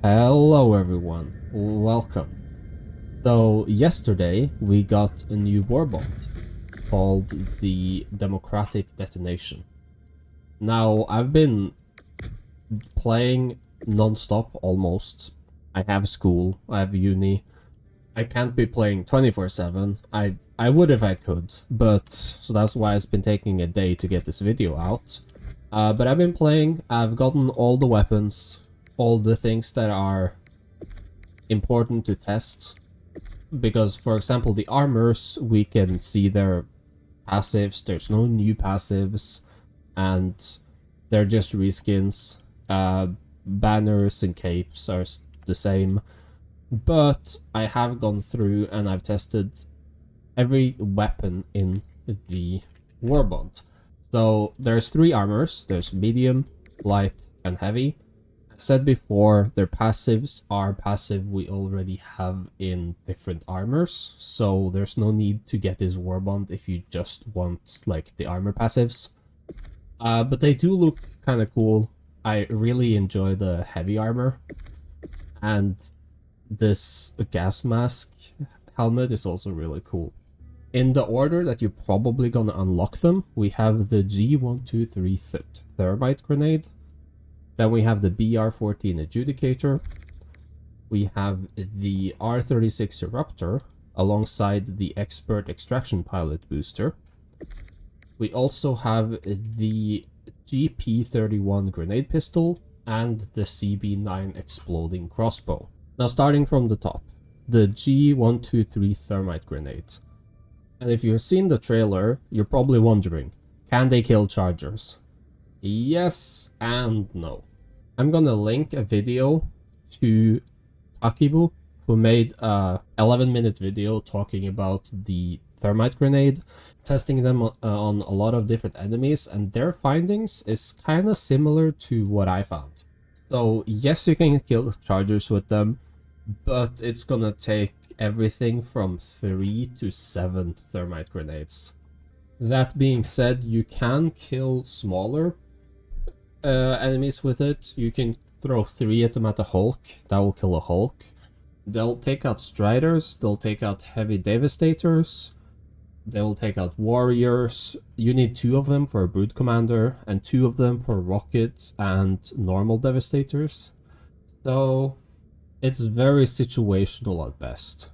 Hello everyone, welcome. So yesterday we got a new Warbond called the Democratic Detonation. Now I've been playing non-stop almost. I have school, I have uni. I can't be playing 24/7. I would if I could, but so that's why it's been taking a day to get this video out. But I've been playing, I've gotten all the weapons, all the things that are important to test, because for example the armors, we can see their passives, there's no new passives, and they're just reskins. Banners and capes are the same, but I have gone through and I've tested every weapon in the Warbond. So there's three armors, there's medium, light, and heavy. Said before, their passives are passive we already have in different armors, so there's no need to get this Warbond if you just want like the armor passives. But they do look kind of cool. I really enjoy the heavy armor, and this gas mask helmet is also really cool. In the order that you're probably gonna unlock them, we have the G123 thermite grenade. Then we have the BR14 Adjudicator. We have the R36 Eruptor alongside the Expert Extraction Pilot Booster. We also have the GP31 Grenade Pistol and the CB9 Exploding Crossbow. Now starting from the top, the G123 Thermite Grenade. And if you've seen the trailer, you're probably wondering, can they kill chargers? Yes and no. I'm gonna link a video to Takibu, who made a 11-minute video talking about the thermite grenade, testing them on a lot of different enemies, and their findings is kind of similar to what I found. So yes, you can kill chargers with them, but it's gonna take everything from 3 to 7 thermite grenades. That being said, you can kill smaller enemies with it. You can throw 3 at them at a Hulk, that will kill a Hulk. They'll take out Striders, they'll take out Heavy Devastators, they will take out Warriors. You need 2 of them for a Brood Commander, and 2 of them for Rockets and normal Devastators. So it's very situational at best.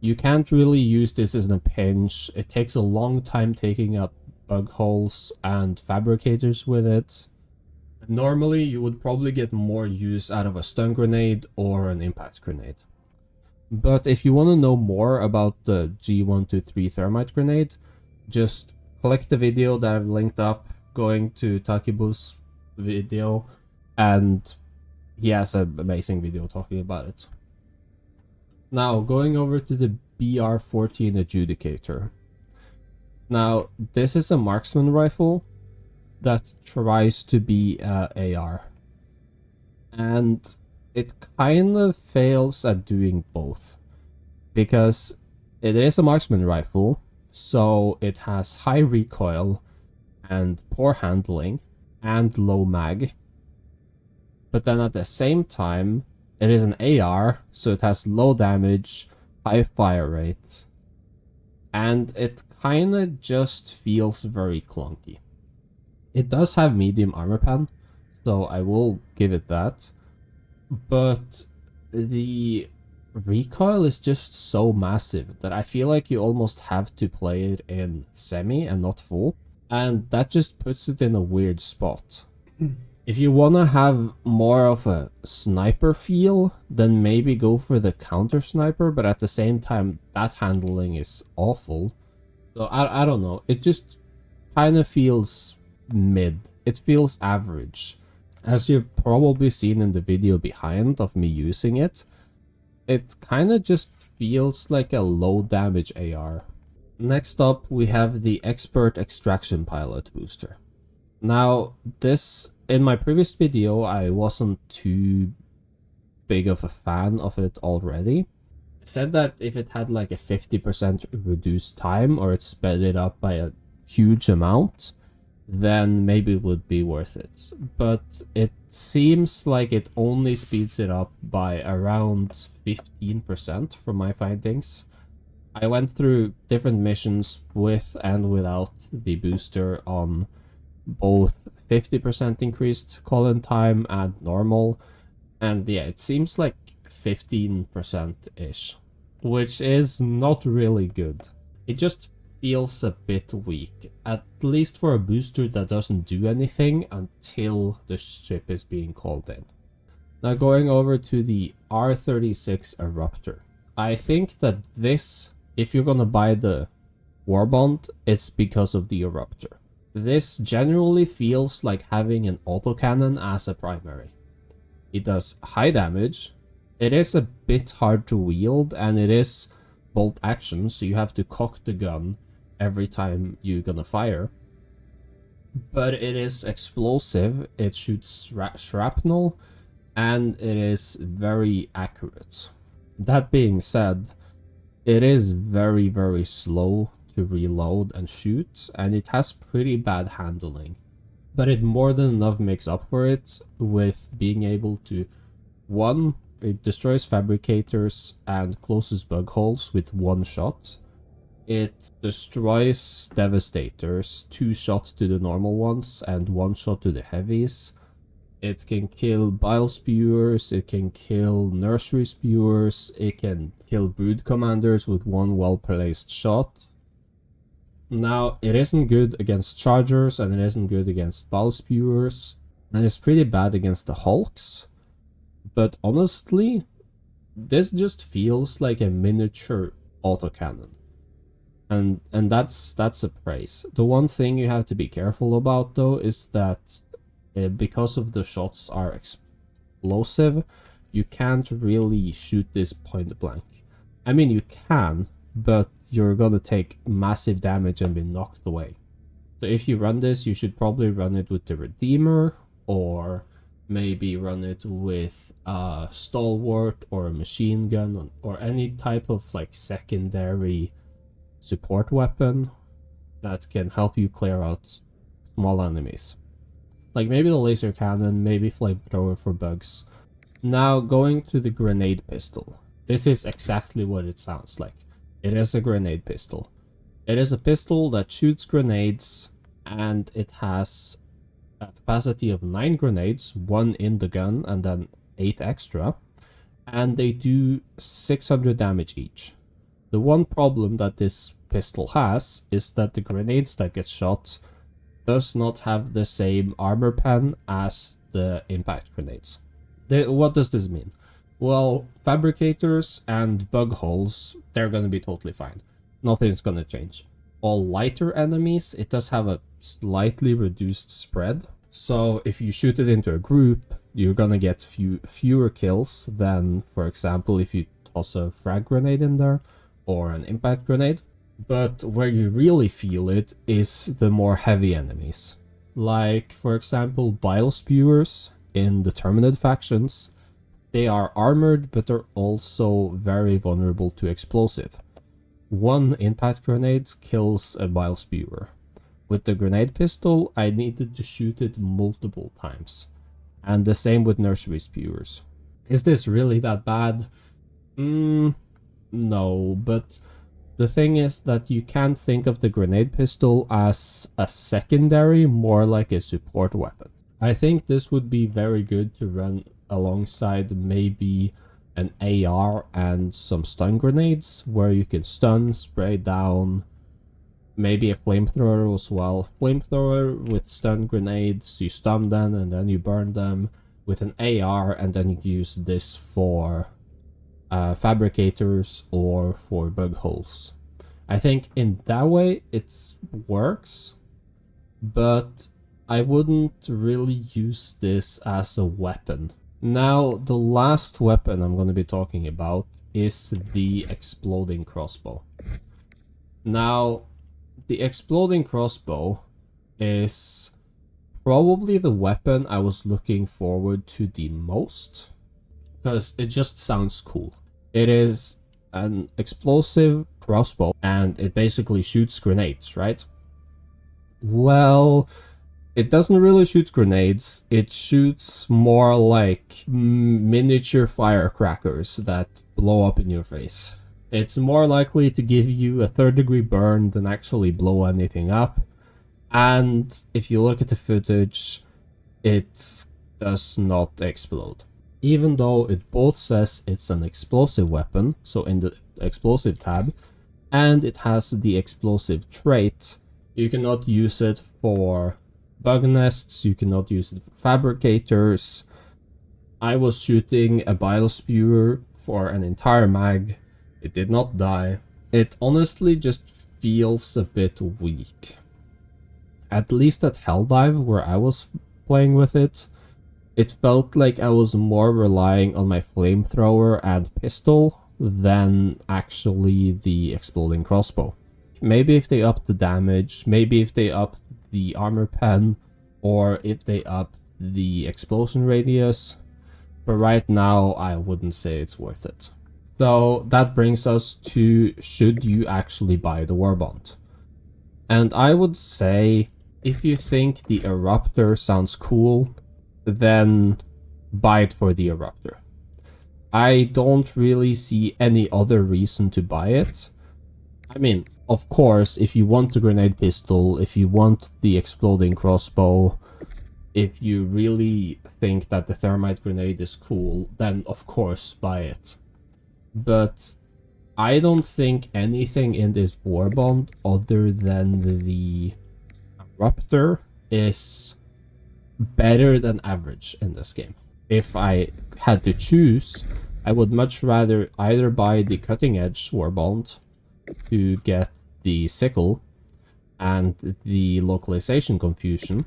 You can't really use this as a pinch. It takes a long time taking out bug holes and fabricators with it. Normally, you would probably get more use out of a stun grenade or an impact grenade. But if you want to know more about the G123 thermite grenade, just click the video that I've linked up, going to Takibu's video, and he has an amazing video talking about it. Now, going over to the BR14 Adjudicator. Now, this is a marksman rifle that tries to be AR, and it kind of fails at doing both, because it is a marksman rifle, so it has high recoil and poor handling and low mag, but then at the same time it is an AR, so it has low damage, high fire rate, and it kind of just feels very clunky. It does have medium armor pen, so I will give it that, but the recoil is just so massive that I feel like you almost have to play it in semi and not full, and that just puts it in a weird spot. If you want to have more of a sniper feel, then maybe go for the counter sniper, but at the same time that handling is awful. So I don't know, it just kind of feels mid. It feels average. As you've probably seen in the video behind of me using it, it kind of just feels like a low damage AR. Next up, we have the Expert Extraction Pilot Booster. Now, this, in my previous video, I wasn't too big of a fan of it already. I said that if it had like a 50% reduced time, or it sped it up by a huge amount, then maybe it would be worth it. But it seems like it only speeds it up by around 15% from my findings. I went through different missions with and without the booster on both 50% increased call-in time and normal, and yeah, it seems like 15%-ish, which is not really good. It just feels a bit weak, at least for a booster that doesn't do anything until the ship is being called in. Now going over to the R36 Eruptor. I think that this, if you're gonna buy the Warbond, it's because of the Eruptor. This generally feels like having an autocannon as a primary. It does high damage, it is a bit hard to wield, and it is bolt action, so you have to cock the gun every time you're gonna fire. But it is explosive, it shoots shrapnel, and it is very accurate. That being said, it is very, very slow to reload and shoot, and it has pretty bad handling. But it more than enough makes up for it with being able to, one, it destroys fabricators and closes bug holes with one shot. It destroys devastators, 2 shots to the normal ones and 1 shot to the heavies. It can kill bile spewers, it can kill nursery spewers, it can kill brood commanders with 1 well-placed shot. Now, it isn't good against chargers, and it isn't good against bile spewers, and it's pretty bad against the hulks. But honestly, this just feels like a miniature autocannon. And that's a praise. The one thing you have to be careful about, though, is that because of the shots are explosive, you can't really shoot this point blank. I mean, you can, but you're gonna take massive damage and be knocked away. So if you run this, you should probably run it with the Redeemer, or maybe run it with a Stalwart or a machine gun, or any type of like secondary support weapon that can help you clear out small enemies. Like maybe the laser cannon, maybe flamethrower for bugs. Now going to the grenade pistol. This is exactly what it sounds like. It is a grenade pistol. It is a pistol that shoots grenades, and it has a capacity of 9 grenades, 1 in the gun and then 8 extra, and they do 600 damage each. The one problem that this pistol has is that the grenades that get shot does not have the same armor pen as the impact grenades. What does this mean? Well, fabricators and bug holes, they're gonna be totally fine. Nothing's gonna change. All lighter enemies, it does have a slightly reduced spread. So if you shoot it into a group, you're gonna get fewer kills than, for example, if you toss a frag grenade in there or an impact grenade. But where you really feel it is the more heavy enemies. Like, for example, bile spewers in the Terminid factions. They are armored, but they're also very vulnerable to explosive. 1 impact grenade kills a bile spewer. With the grenade pistol, I needed to shoot it multiple times. And the same with nursery spewers. Is this really that bad? No, but the thing is that you can't think of the grenade pistol as a secondary, more like a support weapon. I think this would be very good to run alongside maybe an AR and some stun grenades, where you can stun, spray down, maybe a flamethrower as well. Flamethrower with stun grenades, you stun them and then you burn them with an AR, and then you use this for fabricators or for bug holes. I think in that way it works, but I wouldn't really use this as a weapon. Now, the last weapon I'm going to be talking about is the exploding crossbow. Now, the exploding crossbow is probably the weapon I was looking forward to the most, because it just sounds cool. It is an explosive crossbow, and it basically shoots grenades, right? Well, It doesn't really shoot grenades, it shoots more like miniature firecrackers that blow up in your face. It's more likely to give you a third-degree burn than actually blow anything up. And if you look at the footage, it does not explode. Even though it both says it's an explosive weapon, so in the explosive tab, and it has the explosive trait, you cannot use it for bug nests, you cannot use it for fabricators. I was shooting a bile spewer for an entire mag. It did not die. It honestly just feels a bit weak. At least at Helldive, where I was playing with it, it felt like I was more relying on my flamethrower and pistol than actually the exploding crossbow. Maybe if they upped the damage, maybe if they upped the armor pen, or if they upped the explosion radius, but right now I wouldn't say it's worth it. So that brings us to, should you actually buy the Warbond? And I would say, if you think the Eruptor sounds cool, then buy it for the Eruptor. I don't really see any other reason to buy it. I mean, of course, if you want the grenade pistol, if you want the exploding crossbow, if you really think that the thermite grenade is cool, then of course buy it. But I don't think anything in this Warbond other than the Eruptor is better than average in this game. If I had to choose, I would much rather either buy the cutting edge Warbond to get the sickle and the localization confusion.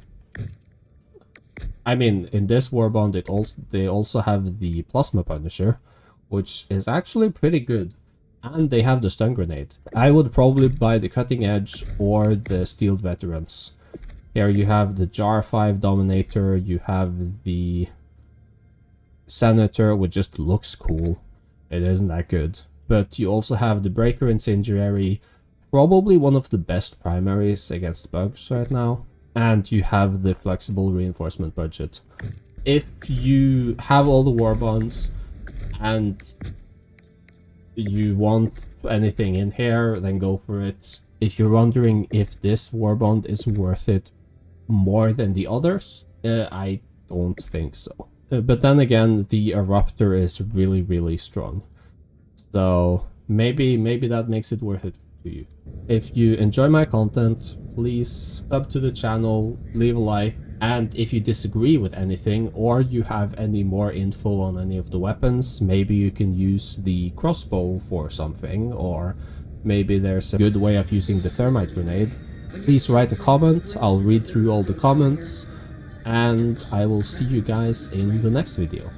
I mean, in this Warbond, they also have the plasma punisher, which is actually pretty good, and they have the stun grenade. I would probably buy the cutting edge or the steeled veterans. Here you have the Jar 5 Dominator, you have the Senator, which just looks cool. It isn't that good. But you also have the Breaker Incendiary, probably one of the best primaries against bugs right now. And you have the flexible reinforcement budget. If you have all the Warbonds and you want anything in here, then go for it. If you're wondering if this Warbond is worth it more than the others, I don't think so. But then again, the Eruptor is really, really strong. So maybe that makes it worth it to you. If you enjoy my content, please sub to the channel, leave a like, and if you disagree with anything or you have any more info on any of the weapons, maybe you can use the crossbow for something, or maybe there's a good way of using the thermite grenade, please write a comment. I'll read through all the comments, and I will see you guys in the next video.